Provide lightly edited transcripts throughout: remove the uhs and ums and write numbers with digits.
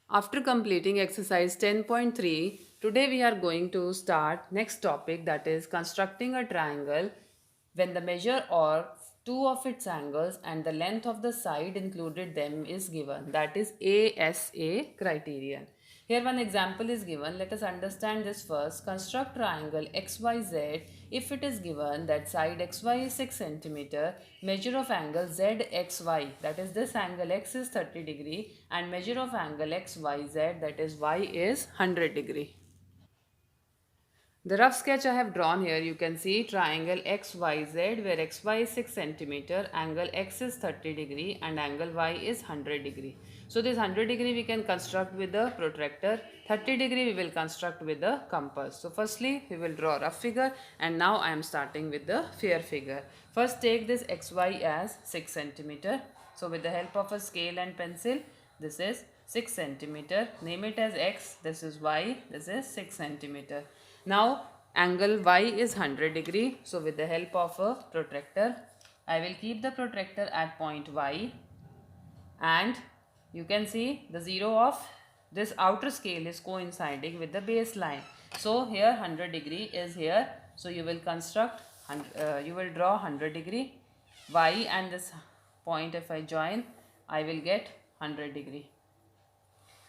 After completing exercise 10.3, today we are going to start next topic, that is constructing a triangle when the measure or two of its angles and the length of the side included them is given, that is ASA criterion. Here one example is given. Let us understand this first. Construct triangle XYZ if it is given that side XY is 6 cm, measure of angle ZXY, that is this angle X is 30 degree, and measure of angle XYZ, that is Y is 100 degree. The rough sketch I have drawn here, you can see triangle XYZ where XY is 6 cm, angle X is 30 degree and angle Y is 100 degree. So this 100 degree we can construct with the protractor, 30 degree we will construct with the compass. So firstly we will draw a rough figure, and now I am starting with the fair figure. First take this XY as 6 cm. So with the help of a scale and pencil, this is 6 cm. Name it as X, this is Y, this is 6 cm. Now angle Y is 100 degree. So with the help of a protractor, I will keep the protractor at point Y, and you can see the zero of this outer scale is coinciding with the baseline. So here 100 degree is here. So you will construct, you will draw 100 degree Y, and this point if I join, I will get 100 degree.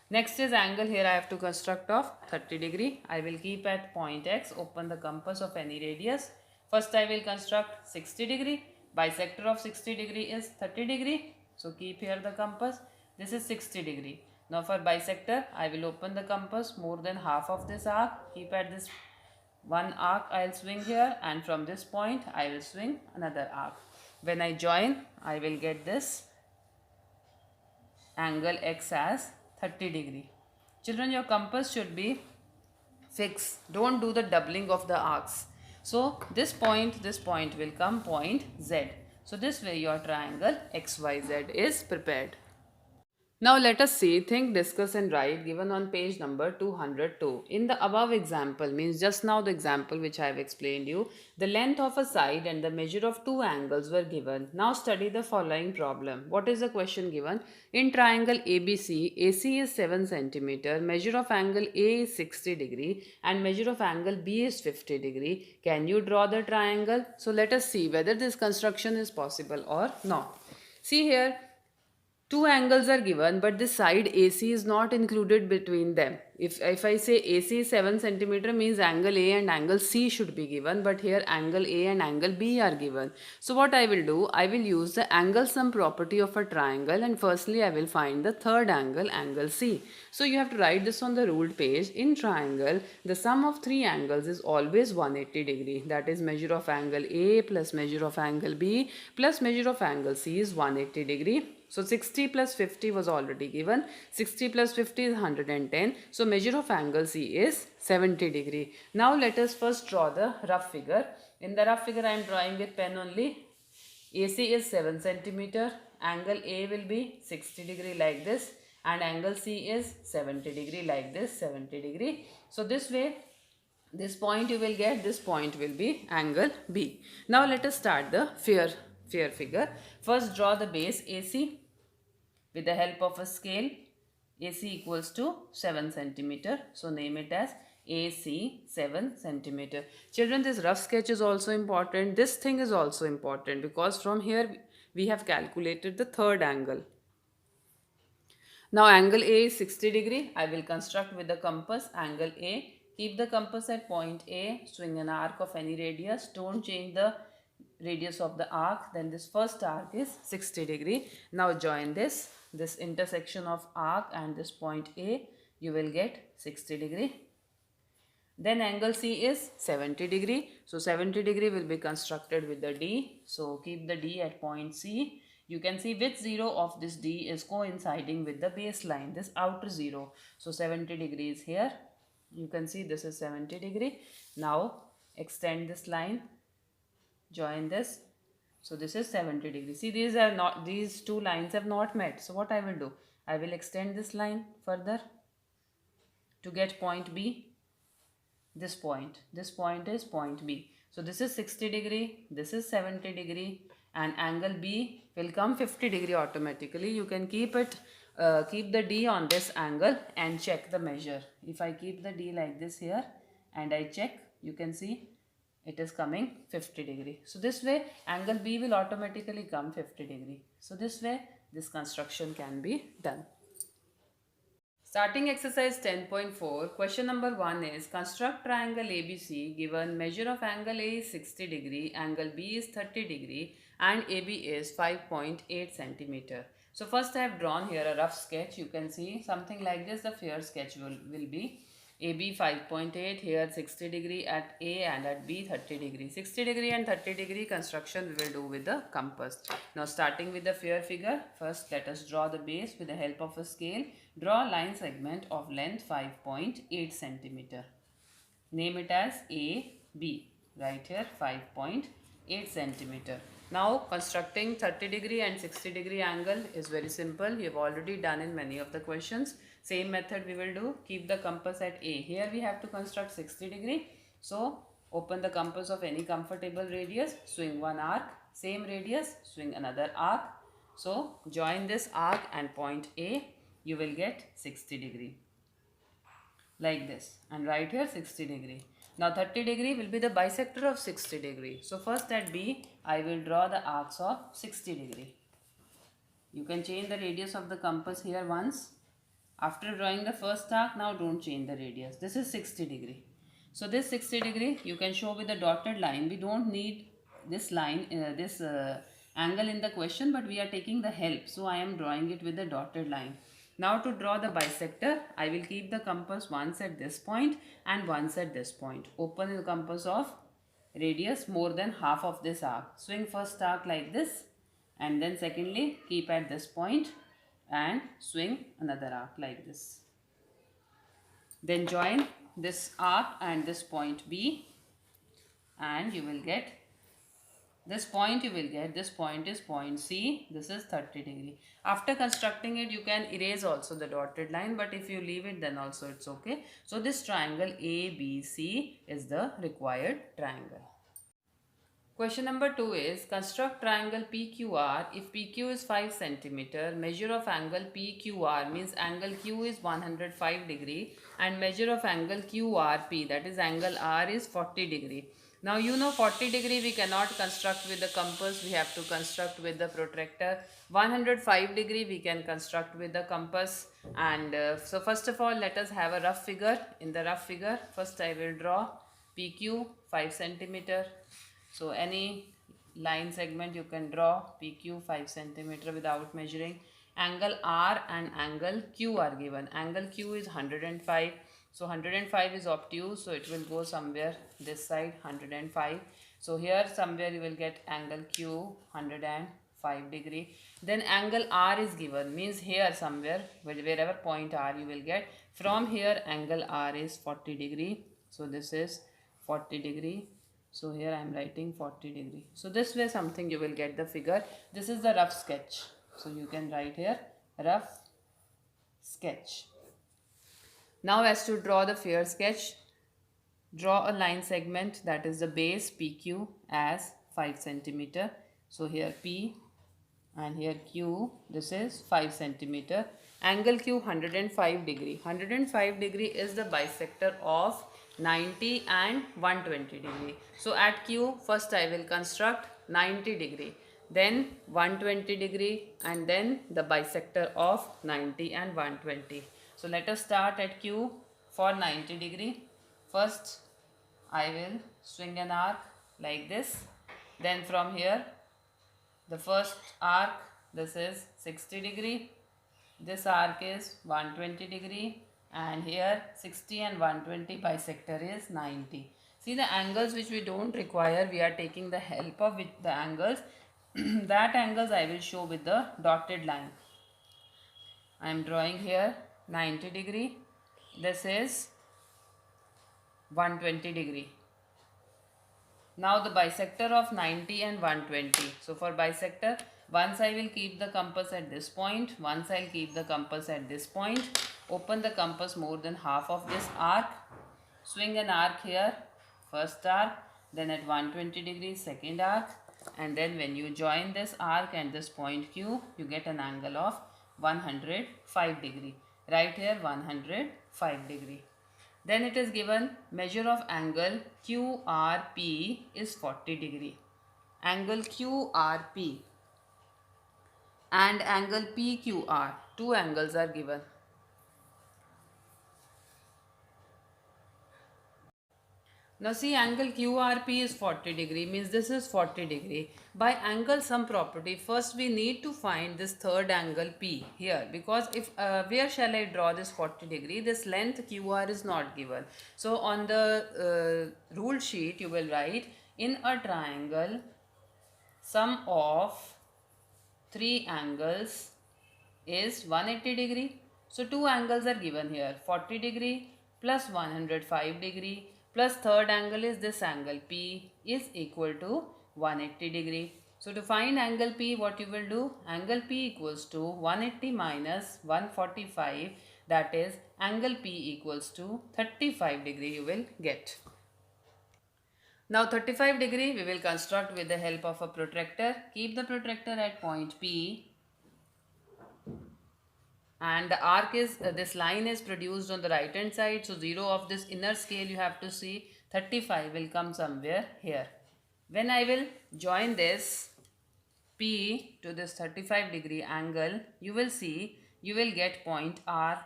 Next is angle. Here I have to construct of 30 degree. I will keep at point X, open the compass of any radius. First I will construct 60 degree. Bisector of 60 degree is 30 degree. So keep here the compass. This is 60 degree. Now for bisector, I will open the compass more than half of this arc. Keep at this one arc I will swing here, and from this point I will swing another arc. When I join, I will get this angle X as 30 degree. Children, your compass should be fixed. Don't do the doubling of the arcs. So this point will come point Z. So this way your triangle XYZ is prepared. Now let us see, think, discuss and write given on page number 202. In the above example, means just now the example which I have explained you, the length of a side and the measure of two angles were given. Now study the following problem. What is the question given? In triangle ABC, AC is 7 cm, measure of angle A is 60 degree and measure of angle B is 50 degree. Can you draw the triangle? So let us see whether this construction is possible or not. See here, two angles are given, but the side AC is not included between them. If I say AC is 7 cm means angle A and angle C should be given, but here angle A and angle B are given. So what I will do, I will use the angle sum property of a triangle, and firstly I will find the third angle, angle C. So you have to write this on the ruled page. In triangle, the sum of three angles is always 180 degree. That is measure of angle A plus measure of angle B plus measure of angle C is 180 degree. So 60 plus 50 was already given. 60 plus 50 is 110. So measure of angle C is 70 degree. Now let us first draw the rough figure. In the rough figure I am drawing with pen only. AC is 7 centimeter. Angle A will be 60 degree like this. And angle C is 70 degree like this, 70 degree. So this way, this point you will get, this point will be angle B. Now let us start the fair figure. First draw the base AC with the help of a scale. AC equals to 7 centimeter. So name it as AC 7 centimeter. Children, this rough sketch is also important. This thing is also important because from here we have calculated the third angle. Now angle A is 60 degree. I will construct with the compass angle A. Keep the compass at point A. Swing an arc of any radius. Don't change the radius of the arc. Then this first arc is 60 degree. Now join this intersection of arc and this point A. You will get 60 degree. Then angle C is 70 degree. So 70 degree will be constructed with the D. So keep the D at point C. You can see which zero of this D is coinciding with the baseline, this outer zero. So 70 degrees here. You can see this is 70 degree. Now extend this line, join this. So this is 70 degree. See, these two lines have not met. So what I will do, I will extend this line further to get point B. This point is point B. So this is 60 degree, this is 70 degree, and angle B will come 50 degree automatically. You can keep it keep the D on this angle and check the measure. If I keep the D like this here and I check, you can see it is coming 50 degree. So this way angle B will automatically come 50 degree. So this way this construction can be done. Starting exercise 10.4, question number 1 is construct triangle ABC given measure of angle A is 60 degree, angle B is 30 degree and AB is 5.8 centimeter. So first I have drawn here a rough sketch. You can see something like this. The fair sketch will be AB 5.8, here 60 degree at A and at B 30 degree. 60 degree and 30 degree construction we will do with the compass. Now starting with the fair figure, first let us draw the base with the help of a scale. Draw a line segment of length 5.8 centimeter. Name it as AB. Right here 5.8 centimeter. Now constructing 30 degree and 60 degree angle is very simple. You have already done in many of the questions. Same method we will do. Keep the compass at A. Here we have to construct 60 degree. So open the compass of any comfortable radius. Swing one arc. Same radius. Swing another arc. So join this arc and point A. You will get 60 degree. Like this. And right here 60 degree. Now 30 degree will be the bisector of 60 degree. So first at B, I will draw the arcs of 60 degree. You can change the radius of the compass here once. After drawing the first arc, now don't change the radius. This is 60 degree. So this 60 degree you can show with a dotted line. We don't need this line, angle in the question, but we are taking the help. So I am drawing it with a dotted line. Now to draw the bisector, I will keep the compass once at this point and once at this point. Open the compass of radius more than half of this arc. Swing first arc like this and then secondly keep at this point and swing another arc like this. Then join this arc and this point B and you will get this point this point is point C, this is 30 degree. After constructing it, you can erase also the dotted line, but if you leave it then also it's okay. So this triangle ABC is the required triangle. Question number 2 is construct triangle PQR. If PQ is 5 centimeter, measure of angle PQR means angle Q is 105 degree and measure of angle QRP, that is angle R, is 40 degree. Now you know 40 degree we cannot construct with the compass, we have to construct with the protractor. 105 degree we can construct with the compass. And so first of all let us have a rough figure. In the rough figure, first I will draw PQ 5 centimeter. So any line segment you can draw PQ 5 centimeter without measuring. Angle R and angle Q are given. Angle Q is 105. So 105 is obtuse, so it will go somewhere this side 105. So here somewhere you will get angle Q 105 degree. Then angle R is given, means here somewhere wherever point R you will get. From here angle R is 40 degree. So this is 40 degree. So here I am writing 40 degree. So this way something you will get the figure. This is the rough sketch. So you can write here rough sketch. Now as to draw the fair sketch, draw a line segment, that is the base PQ, as 5 centimeter. So here P and here Q, this is 5 centimeter. Angle Q 105 degree. 105 degree is the bisector of 90 and 120 degree. So at Q first I will construct 90 degree, then 120 degree and then the bisector of 90 and 120. So let us start at Q for 90 degree. First I will swing an arc like this. Then from here the first arc, this is 60 degree. This arc is 120 degree. And here 60 and 120 bisector is 90. See the angles which we don't require, we are taking the help of with the angles. That angles I will show with the dotted line. I am drawing here 90 degree. This is 120 degree. Now the bisector of 90 and 120. So for bisector, once I will keep the compass at this point, once I will keep the compass at this point. Open the compass more than half of this arc. Swing an arc here, first arc, then at 120 degrees second arc, and then when you join this arc and this point Q, you get an angle of 105 degree. Right here 105 degree. Then it is given measure of angle QRP is 40 degree. Angle QRP and angle PQR, two angles are given. Now see, angle QRP is 40 degree, means this is 40 degree. By angle sum property, first we need to find this third angle P here, because if where shall I draw this 40 degree? This length QR is not given. So on the rule sheet you will write, in a triangle sum of three angles is 180 degree. So two angles are given here, 40 degree plus 105 degree plus third angle is this angle P is equal to 180 degree. So to find angle P, what you will do? Angle P equals to 180 minus 145, that is angle P equals to 35 degree you will get. Now 35 degree we will construct with the help of a protractor. Keep the protractor at point P, and the arc is this line is produced on the right hand side, so 0 of this inner scale you have to see, 35 will come somewhere here. When I will join this P to this 35 degree angle, you will see you will get point R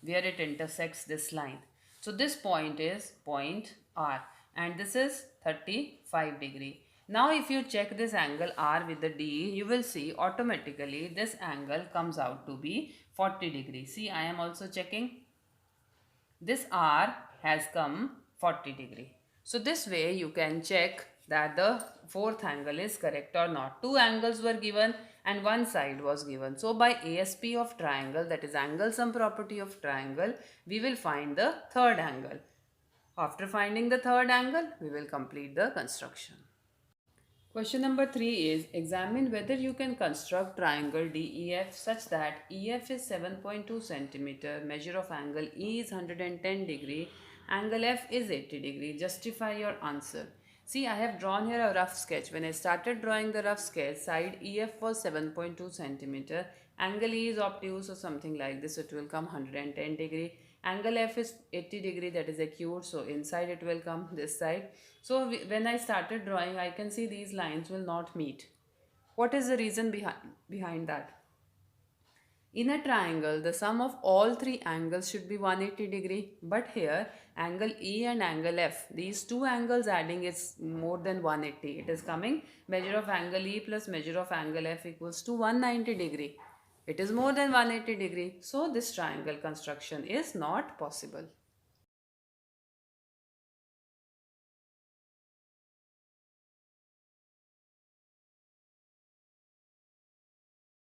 where it intersects this line. So this point is point R and this is 35 degree. Now if you check this angle R with the D, you will see automatically this angle comes out to be 40 degree. See, I am also checking. This R has come 40 degree. So this way you can check that the fourth angle is correct or not. Two angles were given and one side was given. So by ASP of triangle, that is angle sum property of triangle, we will find the third angle. After finding the third angle, we will complete the construction. Question number 3 is, examine whether you can construct triangle DEF such that EF is 7.2 cm, measure of angle E is 110 degree, angle F is 80 degree. Justify your answer. See, I have drawn here a rough sketch. When I started drawing the rough sketch, side EF was 7.2 cm, angle E is obtuse or something like this, it will come 110 degree. Angle F is 80 degree, that is acute, so inside it will come this side. So when I started drawing, I can see these lines will not meet. What is the reason behind that? In a triangle, the sum of all three angles should be 180 degree. But here, angle E and angle F, these two angles adding is more than 180. It is coming, measure of angle E plus measure of angle F equals to 190 degree. It is more than 180 degree. So this triangle construction is not possible.